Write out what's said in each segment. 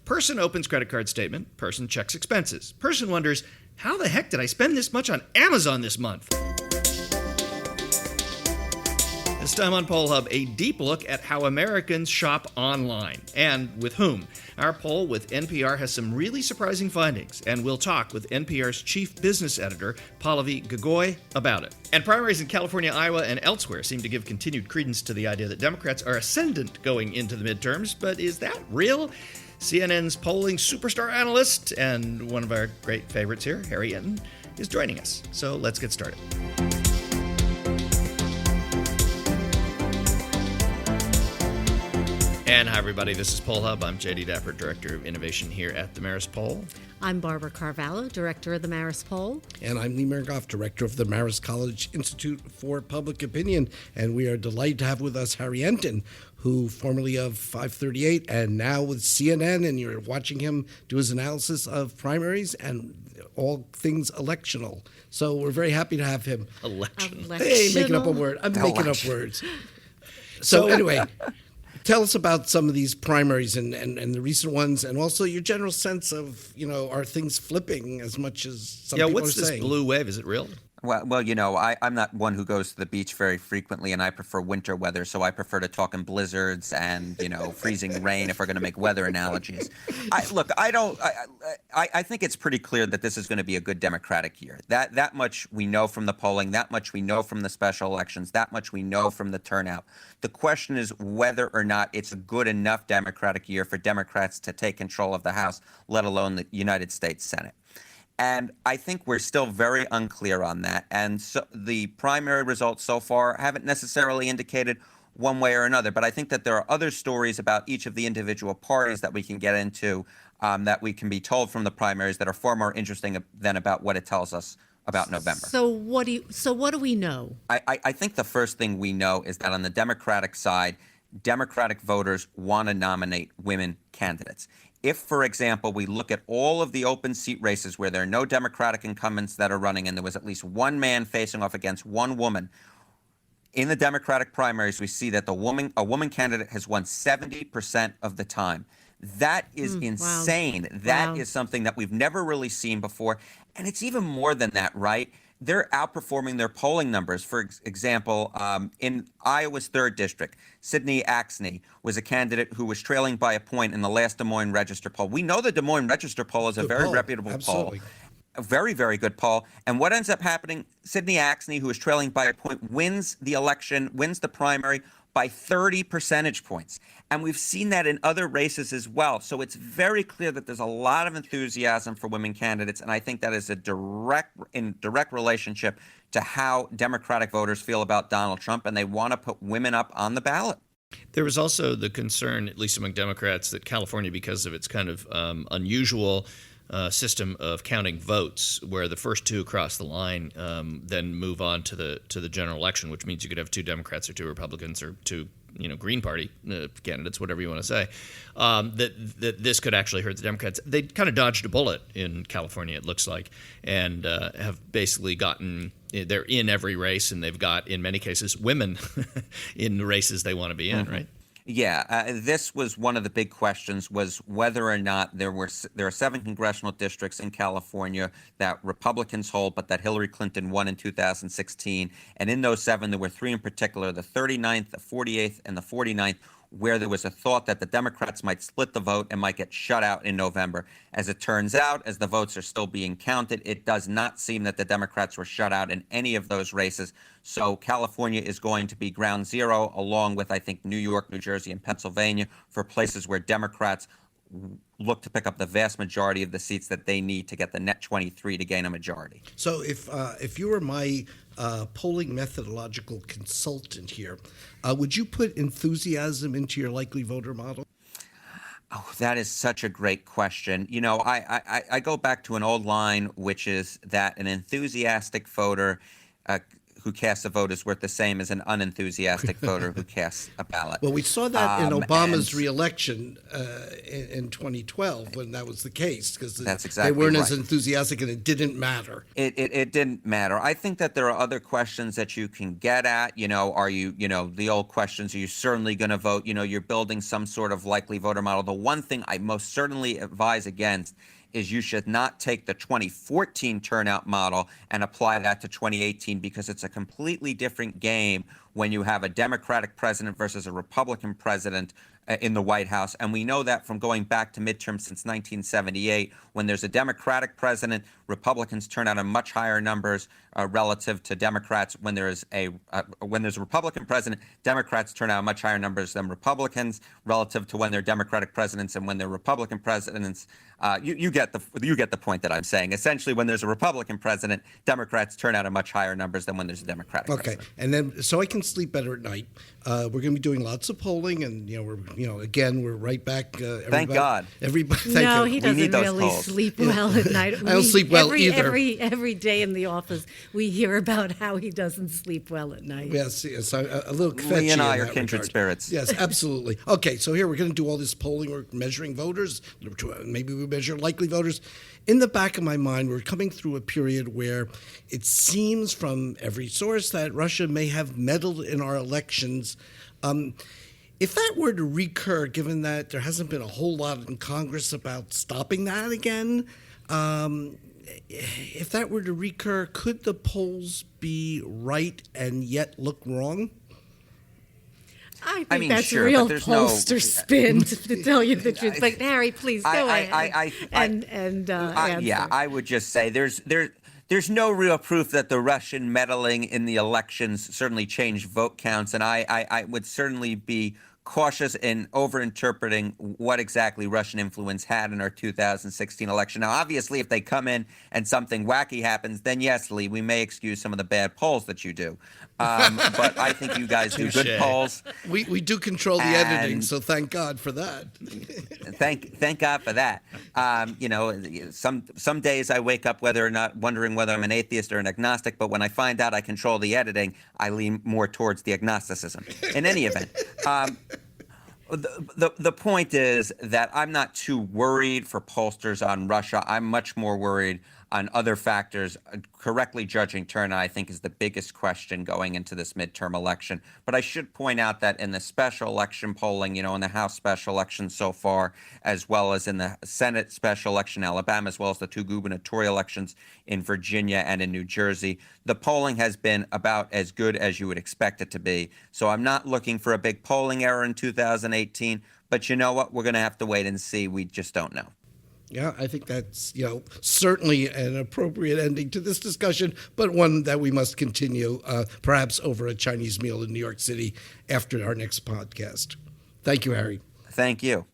Person opens credit card statement. Person checks expenses. Person wonders, how the heck did I spend this much on Amazon this month? This time on Poll Hub, a deep look at how Americans shop online and with whom. Our poll with NPR has some really surprising findings, and we'll talk with NPR's chief business editor, Pallavi Gogoi, about it. And primaries in California, Iowa, and elsewhere seem to give continued credence to the idea that Democrats are ascendant going into the midterms, but is that real? CNN's polling superstar analyst and one of our great favorites here, Harry Enten, is joining us. So let's get started. And hi, everybody. This is Poll Hub. I'm J.D. Dapper, Director of Innovation here at the Marist Poll. I'm Barbara Carvalho, Director of the Marist Poll. And I'm Lee Mergoff, Director of the Marist College Institute for Public Opinion. And we are delighted to have with us Harry Enten, who formerly of 538 and now with CNN. And you're watching him do his analysis of primaries and all things electional. So we're very happy to have him. Electional. Hey, making up a word. I'm making up words. So anyway... Tell us about some of these primaries and the recent ones, and also your general sense of, are things flipping as much as some people are saying? Yeah, what's this blue wave? Is it real? Well, I'm not one who goes to the beach very frequently, and I prefer winter weather, so I prefer to talk in blizzards and, freezing rain if we're going to make weather analogies. I think it's pretty clear that this is going to be a good Democratic year. That much we know from the polling, that much we know from the special elections, that much we know from the turnout. The question is whether or not it's a good enough Democratic year for Democrats to take control of the House, let alone the United States Senate. And I think we're still very unclear on that. And so the primary results so far haven't necessarily indicated one way or another. But I think that there are other stories about each of the individual parties that we can get into, that we can be told from the primaries that are far more interesting than about what it tells us about November. So what do we know? I think the first thing we know is that on the Democratic side, Democratic voters want to nominate women candidates. If, for example, we look at all of the open seat races where there are no Democratic incumbents that are running and there was at least one man facing off against one woman, in the Democratic primaries, we see that a woman candidate has won 70% of the time. That is insane. Wow. That is something that we've never really seen before. And it's even more than that, right? They're outperforming their polling numbers. For example, in Iowa's 3rd District, Sidney Axne was a candidate who was trailing by a point in the last Des Moines Register poll. We know the Des Moines Register poll is a very reputable poll. A very, very good poll. And what ends up happening, Sidney Axne, who is trailing by a point, wins the election, wins the primary by 30 percentage points. And we've seen that in other races as well. So it's very clear that there's a lot of enthusiasm for women candidates. And I think that is a direct relationship to how Democratic voters feel about Donald Trump. And they want to put women up on the ballot. There was also the concern, at least among Democrats, that California, because of its kind of unusual system of counting votes, where the first two across the line then move on to the general election, which means you could have 2 Democrats or 2 Republicans or 2 Green Party candidates, whatever you want to say, that this could actually hurt the Democrats. They kind of dodged a bullet in California, it looks like, and have basically they're in every race, and they've got, in many cases, women in the races they want to be in, right? Yeah, this was one of the big questions, was whether or not there are 7 congressional districts in California that Republicans hold, but that Hillary Clinton won in 2016. And in those 7, there were 3 in particular, the 39th, the 48th, and the 49th, where there was a thought that the Democrats might split the vote and might get shut out in November. As it turns out, as the votes are still being counted, it does not seem that the Democrats were shut out in any of those races. So California is going to be ground zero, along with, I think, New York, New Jersey, and Pennsylvania, for places where Democrats look to pick up the vast majority of the seats that they need to get the net 23 to gain a majority. So if you were my polling methodological consultant here, would you put enthusiasm into your likely voter model? Oh, that is such a great question. I go back to an old line, which is that an enthusiastic voter who casts a vote is worth the same as an unenthusiastic voter who casts a ballot. Well, we saw that in Obama's and reelection in 2012 when that was the case, because That's exactly they weren't right. as enthusiastic and it didn't matter. It didn't matter. I think that there are other questions that you can get at. Are you, the old questions, are you certainly going to vote? You're building some sort of likely voter model. The one thing I most certainly advise against is you should not take the 2014 turnout model and apply that to 2018, because it's a completely different game when you have a Democratic president versus a Republican president in the White House. And we know that from going back to midterms since 1978. When there's a Democratic president, Republicans turn out in much higher numbers relative to Democrats. When there's a Republican president, Democrats turn out in much higher numbers than Republicans relative to when they're Democratic presidents and when they're Republican presidents. You get the point that I'm saying. Essentially, when there's a Republican president, Democrats turn out in much higher numbers than when there's a Democratic president. Okay, and then so I can sleep better at night. We're going to be doing lots of polling, and we're right back. Thank God. Everybody, No, thank he you. doesn't those really polls. sleep well at night. I don't sleep well either. Every day in the office, we hear about how he doesn't sleep well at night. Yes, a little Lee fetchy and I in are that kindred regard. spirits. Yes, absolutely. Okay, so here we're going to do all this polling. We're measuring voters. Maybe we measure likely voters. In the back of my mind, we're coming through a period where it seems from every source that Russia may have meddled in our elections. If that were to recur, given that there hasn't been a whole lot in Congress about stopping that again, if that were to recur, could the polls be right and yet look wrong? I think mean, that's sure, real but there's no- pollster spin, to tell you the truth. But Harry, please go ahead and answer. Yeah, I would just say there's no real proof that the Russian meddling in the elections certainly changed vote counts, and I would certainly be cautious in overinterpreting what exactly Russian influence had in our 2016 election. Now, obviously, if they come in and something wacky happens, then yes, Lee, we may excuse some of the bad polls that you do. But I think you guys do good Touche. polls. We do control the editing, so thank God for that. Thank God for that. Some days I wake up wondering whether I'm an atheist or an agnostic, but when I find out I control the editing, I lean more towards the agnosticism. In any event, the point is that I'm not too worried for pollsters on Russia. I'm much more worried on other factors. Correctly judging turnout, I think, is the biggest question going into this midterm election. But I should point out that in the special election polling, in the House special election so far, as well as in the Senate special election in Alabama, as well as the two gubernatorial elections in Virginia and in New Jersey, the polling has been about as good as you would expect it to be. So I'm not looking for a big polling error in 2018. But you know what? We're going to have to wait and see. We just don't know. Yeah, I think that's certainly an appropriate ending to this discussion, but one that we must continue, perhaps over a Chinese meal in New York City after our next podcast. Thank you, Harry. Thank you.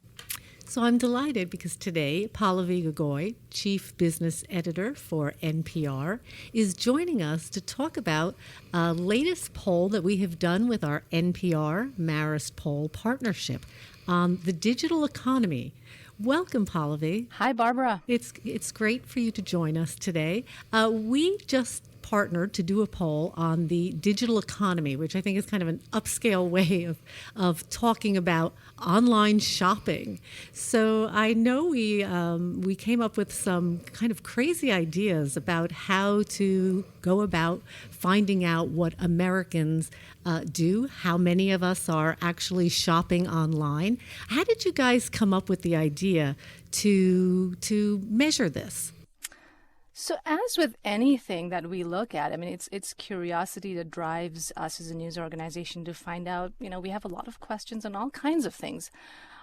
So I'm delighted because today, Pallavi Gogoi, Chief Business Editor for NPR, is joining us to talk about a latest poll that we have done with our NPR Marist Poll partnership on the digital economy. Welcome, Pallavi. Hi, Barbara. It's great for you to join us today. We just partnered to do a poll on the digital economy, which I think is kind of an upscale way of talking about online shopping. So I know we came up with some kind of crazy ideas about how to go about finding out what Americans do, how many of us are actually shopping online. How did you guys come up with the idea to measure this? So as with anything that we look at, I mean, it's curiosity that drives us as a news organization to find out, we have a lot of questions on all kinds of things.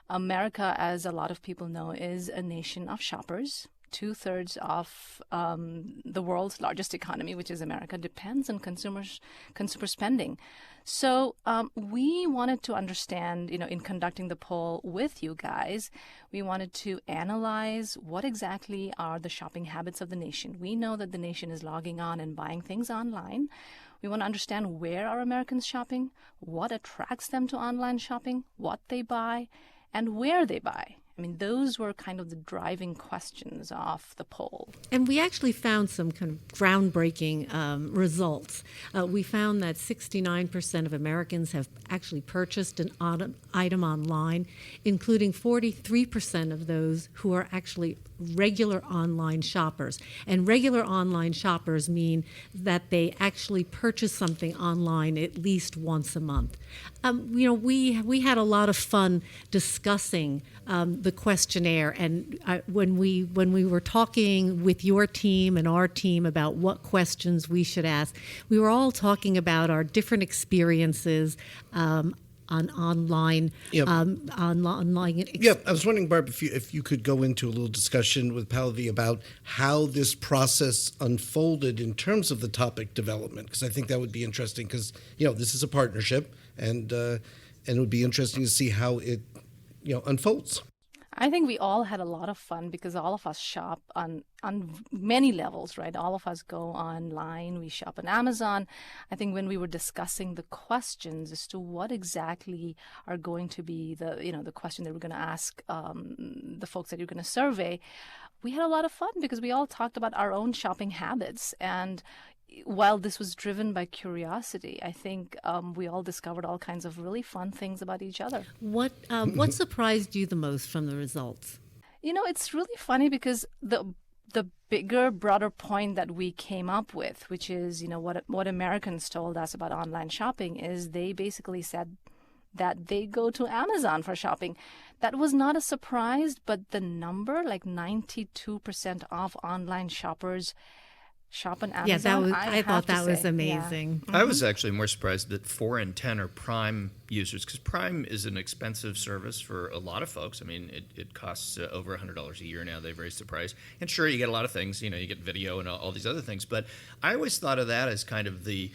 America, as a lot of people know, is a nation of shoppers. 2/3 of the world's largest economy, which is America, depends on consumer spending. So we wanted to understand, in conducting the poll with you guys, we wanted to analyze what exactly are the shopping habits of the nation. We know that the nation is logging on and buying things online. We want to understand where are Americans shopping, what attracts them to online shopping, what they buy, and where they buy. I mean, those were kind of the driving questions of the poll. And we actually found some kind of groundbreaking results. We found that 69% of Americans have actually purchased an item online, including 43% of those who are actually regular online shoppers. And regular online shoppers mean that they actually purchase something online at least once a month. We had a lot of fun discussing the questionnaire, and when we were talking with your team and our team about what questions we should ask, we were all talking about our different experiences on online. Yep. Online. I was wondering, Barb, if you could go into a little discussion with Pallavi about how this process unfolded in terms of the topic development, because I think that would be interesting. Because this is a partnership, and it would be interesting to see how it unfolds. I think we all had a lot of fun because all of us shop on many levels, right? All of us go online, we shop on Amazon. I think when we were discussing the questions as to what exactly are going to be the question that we're going to ask the folks that you're going to survey, we had a lot of fun because we all talked about our own shopping habits. And while this was driven by curiosity, I think we all discovered all kinds of really fun things about each other. What surprised you the most from the results? It's really funny because the bigger, broader point that we came up with, which is, what Americans told us about online shopping, is they basically said that they go to Amazon for shopping. That was not a surprise, but the number, like 92% of online shoppers shop on Amazon. Yeah, I thought that was amazing. Yeah. I was actually more surprised that 4 in 10 are Prime users, because Prime is an expensive service for a lot of folks. I mean, it costs over $100 a year now. They've raised the price. And sure, you get a lot of things. You get video and all these other things. But I always thought of that as kind of the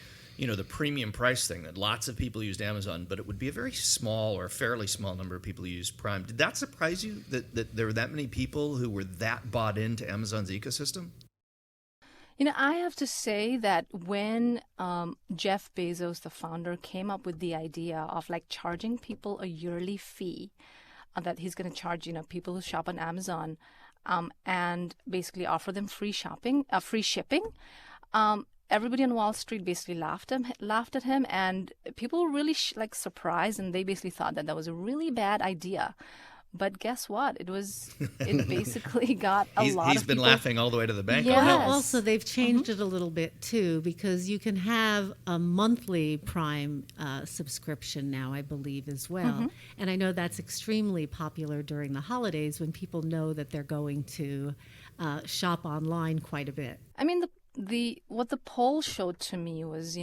premium price thing, that lots of people used Amazon, but it would be a very small or a fairly small number of people who used Prime. Did that surprise you, that there were that many people who were that bought into Amazon's ecosystem? I have to say that when Jeff Bezos, the founder, came up with the idea of charging people a yearly fee that he's going to charge, people who shop on Amazon, and basically offer them free shipping, everybody on Wall Street basically laughed at him, and people were really surprised, and they basically thought that was a really bad idea. But guess what? It basically got a lot of people. He's been laughing all the way to the bank. Yes. Well, also, they've changed it a little bit, too, because you can have a monthly Prime subscription now, I believe, as well. And I know that's extremely popular during the holidays when people know that they're going to shop online quite a bit. I mean, what the poll showed to me was,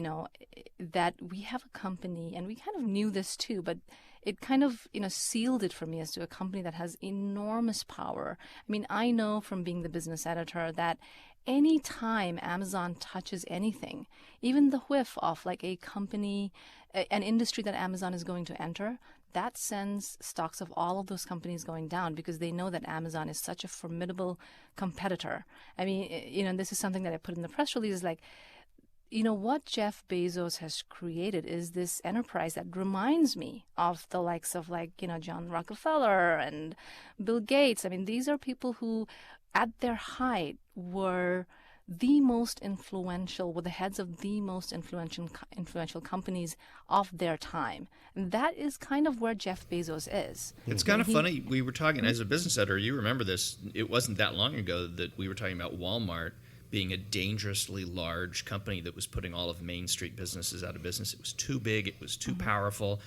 that we have a company, and we kind of knew this too, but it kind of, sealed it for me as to a company that has enormous power. I mean, I know from being the business editor that any time Amazon touches anything, even the whiff of a company, an industry that Amazon is going to enter, that sends stocks of all of those companies going down because they know that Amazon is such a formidable competitor. I mean, this is something that I put in the press release, is what Jeff Bezos has created is this enterprise that reminds me of the likes of John Rockefeller and Bill Gates. I mean, these are people who at their height were the most influential, were the heads of the most influential companies of their time. And that is kind of where Jeff Bezos is. It's kind of funny. We were talking, as a business editor, you remember this, it wasn't that long ago that we were talking about Walmart being a dangerously large company that was putting all of Main Street businesses out of business. It was too big, it was too powerful.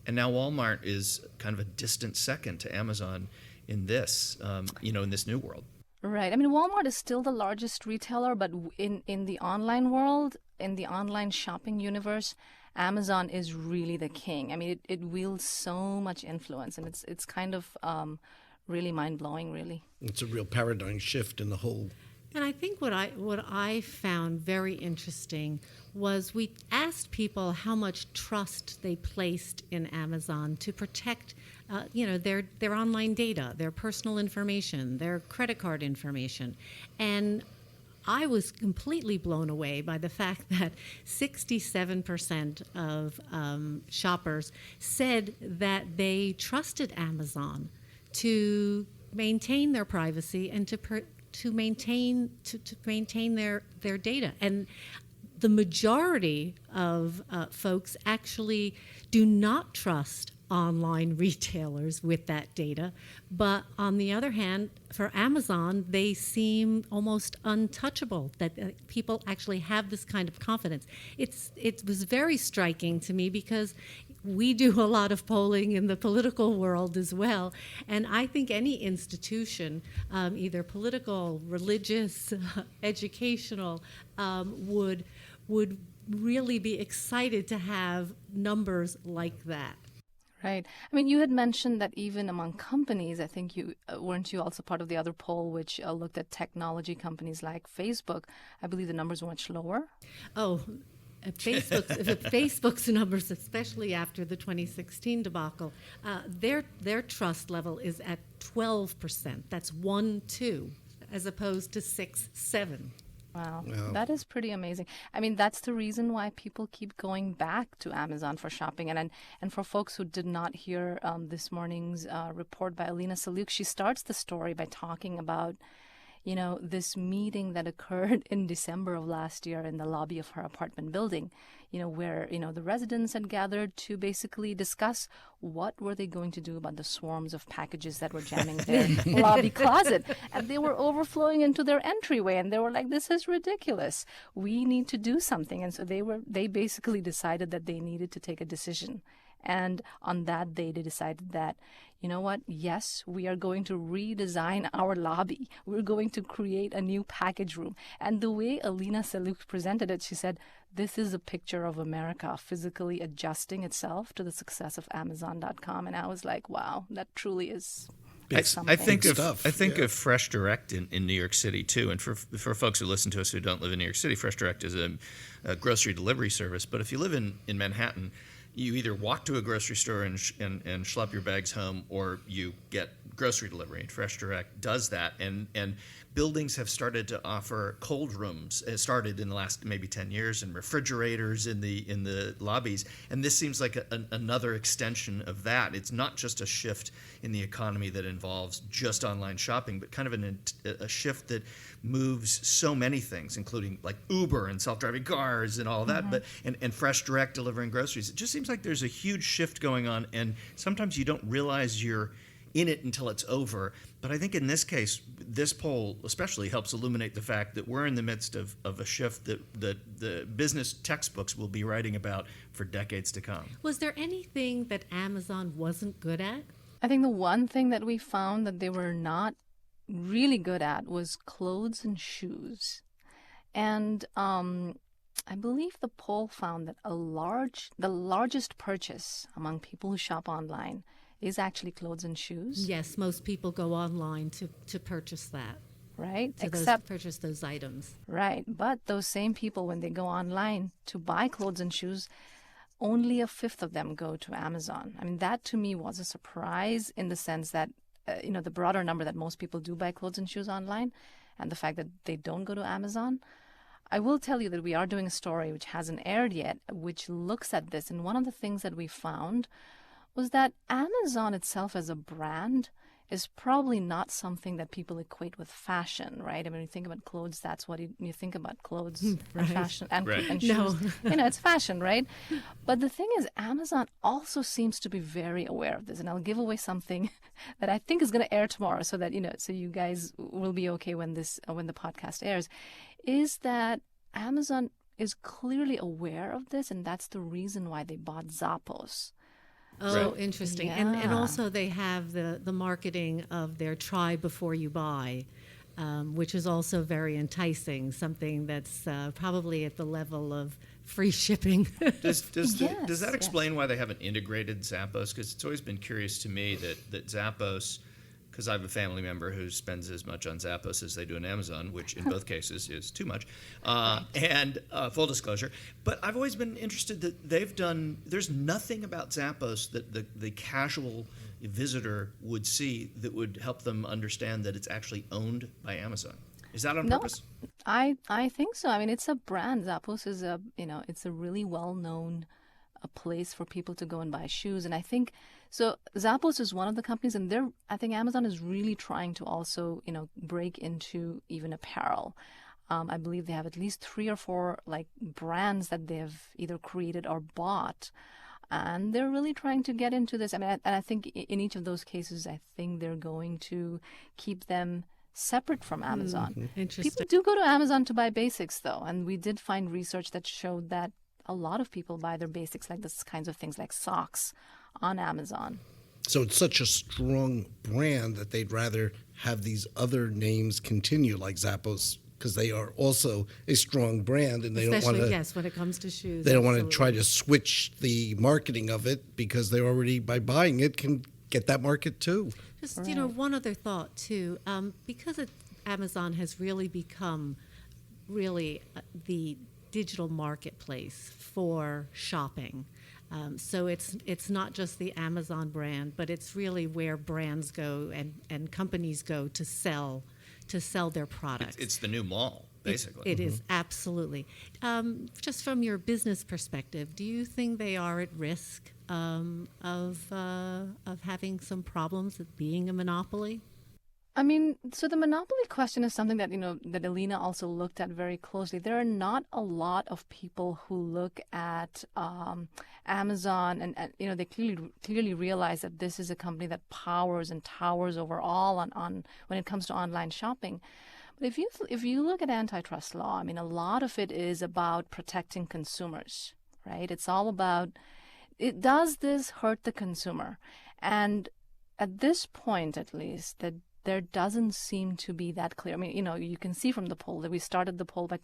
And now Walmart is kind of a distant second to Amazon in this, in this new world. Right. I mean, Walmart is still the largest retailer, but in the online world, in the online shopping universe, Amazon is really the king. I mean, it wields so much influence, and it's kind of really mind-blowing, really. It's a real paradigm shift in the whole. And I think what I found very interesting was we asked people how much trust they placed in Amazon to protect, their online data, their personal information, their credit card information, and I was completely blown away by the fact that 67% of shoppers said that they trusted Amazon to maintain their privacy and to maintain their data. And the majority of folks actually do not trust online retailers with that data. But on the other hand, for Amazon, they seem almost untouchable, that people actually have this kind of confidence. It was very striking to me because we do a lot of polling in the political world as well. And I think any institution, either political, religious, educational, would really be excited to have numbers like that. Right. I mean, you had mentioned that even among companies, I think weren't you also part of the other poll which looked at technology companies like Facebook? I believe the numbers were much lower. Oh, Facebook's numbers, especially after the 2016 debacle, their trust level is at 12%. That's 1-2, as opposed to 6-7. Wow, that is pretty amazing. I mean, that's the reason why people keep going back to Amazon for shopping. And for folks who did not hear this morning's report by Alina Salouk, she starts the story by talking about, this meeting that occurred in December of last year in the lobby of her apartment building, where, the residents had gathered to basically discuss what were they going to do about the swarms of packages that were jamming their lobby closet. And they were overflowing into their entryway. And they were like, this is ridiculous. We need to do something. And so they basically decided that they needed to take a decision. And on that day, they decided that, you know what? Yes, we are going to redesign our lobby. We're going to create a new package room. And the way Alina Salouk presented it, she said, this is a picture of America physically adjusting itself to the success of Amazon.com. And I was like, wow, that truly is something. I think of Fresh Direct in New York City too, and for folks who listen to us who don't live in New York City, Fresh Direct is a grocery delivery service. But if you live in Manhattan, you either walk to a grocery store and schlep your bags home, or you get grocery delivery. And Fresh Direct does that, and buildings have started to offer cold rooms. It started in the last maybe 10 years, and refrigerators in the lobbies. And this seems like another extension of that. It's not just a shift in the economy that involves just online shopping, but kind of a shift that moves so many things, including like Uber and self-driving cars and all that. Mm-hmm. But and Fresh Direct delivering groceries. It just seems like there's a huge shift going on, and sometimes you don't realize you're in it until it's over. But I think in this case, this poll especially helps illuminate the fact that we're in the midst of a shift that the business textbooks will be writing about for decades to come. Was there anything that Amazon wasn't good at? I think the one thing that we found that they were not really good at was clothes and shoes. And I believe the poll found that the largest purchase among people who shop online is actually clothes and shoes. Yes, most people go online to purchase that. Right? Purchase those items. Right. But those same people, when they go online to buy clothes and shoes, only 1/5 of them go to Amazon. I mean, that to me was a surprise in the sense that, the broader number that most people do buy clothes and shoes online, and the fact that they don't go to Amazon. I will tell you that we are doing a story which hasn't aired yet, which looks at this. And one of the things that we found was that Amazon itself as a brand is probably not something that people equate with fashion, right? I mean, when you think about clothes, that's what you think about, clothes right. and fashion and shoes. No. It's fashion, right? But the thing is, Amazon also seems to be very aware of this. And I'll give away something that I think is going to air tomorrow so that, so you guys will be okay when the podcast airs, is that Amazon is clearly aware of this, and that's the reason why they bought Zappos. Oh, interesting. Yeah. And also they have the marketing of their try before you buy, which is also very enticing, something that's probably at the level of free shipping. Does that explain why they haven't integrated Zappos? Because it's always been curious to me that Zappos, because I have a family member who spends as much on Zappos as they do on Amazon, which in both cases is too much. And full disclosure. But I've always been interested that there's nothing about Zappos that the casual visitor would see that would help them understand that it's actually owned by Amazon. Is that on purpose? I think so. I mean, it's a brand. Zappos is it's a really well-known a place for people to go and buy shoes. And I think So Zappos is one of the companies, and I think Amazon is really trying to also, break into even apparel. I believe they have at least 3 or 4 like brands that they've either created or bought, and they're really trying to get into this. I mean, and I think in each of those cases, I think they're going to keep them separate from Amazon. Interesting. People do go to Amazon to buy basics, though, and we did find research that showed that a lot of people buy their basics, like this kinds of things like socks, on Amazon. So it's such a strong brand that they'd rather have these other names continue, like Zappos, because they are also a strong brand, and they Especially, don't want to. yes, when it comes to shoes. They don't want to absolutely. try to switch the marketing of it because they already, by buying it, can get that market too. Just, one other thought, too. Because Amazon has really become the digital marketplace for shopping. So it's not just the Amazon brand, but it's really where brands go and companies go to sell their products. It's the new mall, basically. It is, absolutely. Just from your business perspective, do you think they are at risk of having some problems with being a monopoly? I mean, so the monopoly question is something that, that Alina also looked at very closely. There are not a lot of people who look at Amazon and they clearly realize that this is a company that powers and towers over all on when it comes to online shopping. But if you look at antitrust law, I mean, a lot of it is about protecting consumers, right? It's all about, does this hurt the consumer? And at this point, at least, that there doesn't seem to be that clear. I mean, you can see from the poll that we started the poll by,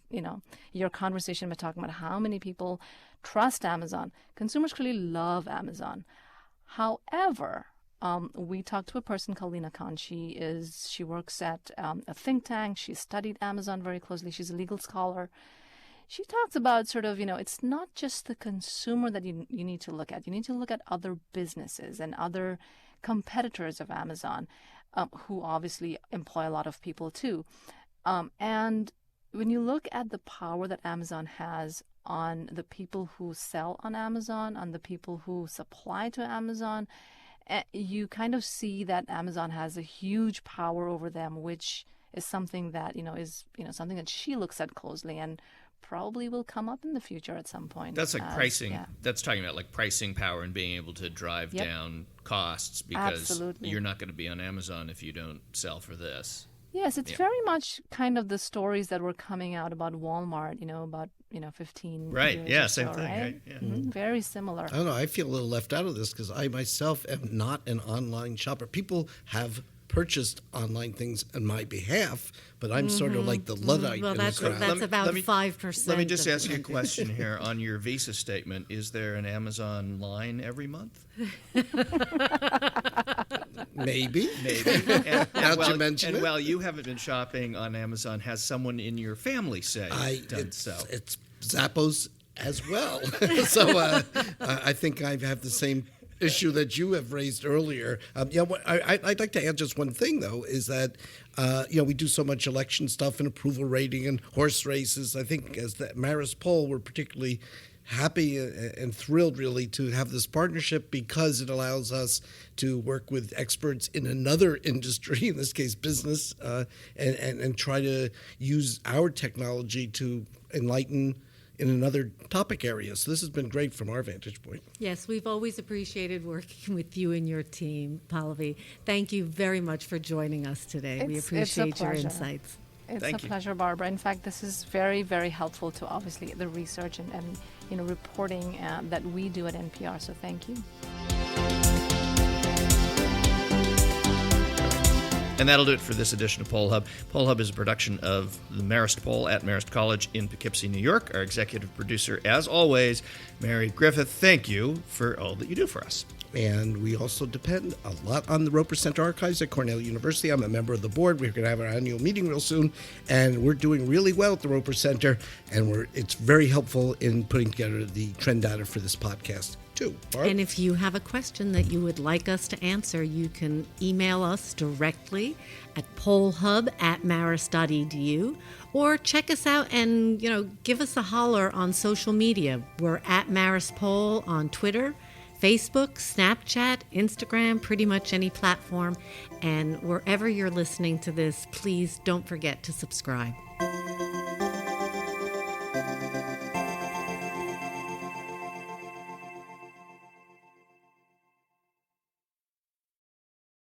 your conversation by talking about how many people trust Amazon. Consumers clearly love Amazon. However, we talked to a person called Lina Khan. She works at a think tank. She studied Amazon very closely. She's a legal scholar. She talks about sort of, it's not just the consumer that you need to look at. You need to look at other businesses and other competitors of Amazon, who obviously employ a lot of people too. And when you look at the power that Amazon has on the people who sell on Amazon, on the people who supply to Amazon, you kind of see that Amazon has a huge power over them, which is something that, is something that she looks at closely and probably will come up in the future at some point. That's like pricing. Yeah. That's talking about like pricing power and being able to drive down costs, because Absolutely. You're not going to be on Amazon if you don't sell for this. Yes, it's very much kind of the stories that were coming out about Walmart, about 15 right. years Yeah, or same so, thing. right? Yeah. Mm-hmm. Very similar. I don't know. I feel a little left out of this because I myself am not an online shopper. People have purchased online things on my behalf, but I'm sort of like the Luddite. Well, in that's the crowd. about 5%. Let me just ask you a question here. On your visa statement, is there an Amazon line every month? Maybe. And Now while, you mention and it. while you haven't been shopping on Amazon, has someone in your family done so? It's Zappos as well. So I think I have the same issue that you have raised earlier. I'd like to add just one thing, though, is that, we do so much election stuff and approval rating and horse races. I think as the Marist poll, we're particularly happy and thrilled, really, to have this partnership because it allows us to work with experts in another industry, in this case business, and try to use our technology to enlighten in another topic area. So this has been great from our vantage point. Yes, we've always appreciated working with you and your team, Pallavi. Thank you very much for joining us today. We appreciate your insights. It's Thank you. Pleasure, Barbara. In fact, this is very, very helpful to obviously the research and reporting that we do at NPR. So thank you. And that'll do it for this edition of Poll Hub. Poll Hub is a production of the Marist Poll at Marist College in Poughkeepsie, New York. Our executive producer, as always, Mary Griffith. Thank you for all that you do for us. And we also depend a lot on the Roper Center Archives at Cornell University. I'm a member of the board. We're going to have our annual meeting real soon, and we're doing really well at the Roper Center, and it's very helpful in putting together the trend data for this podcast, too. Barb? And if you have a question that you would like us to answer, you can email us directly at pollhub@marist.edu, or check us out and, give us a holler on social media. We're at Marist Poll on Twitter, Facebook, Snapchat, Instagram, pretty much any platform. And wherever you're listening to this, please don't forget to subscribe.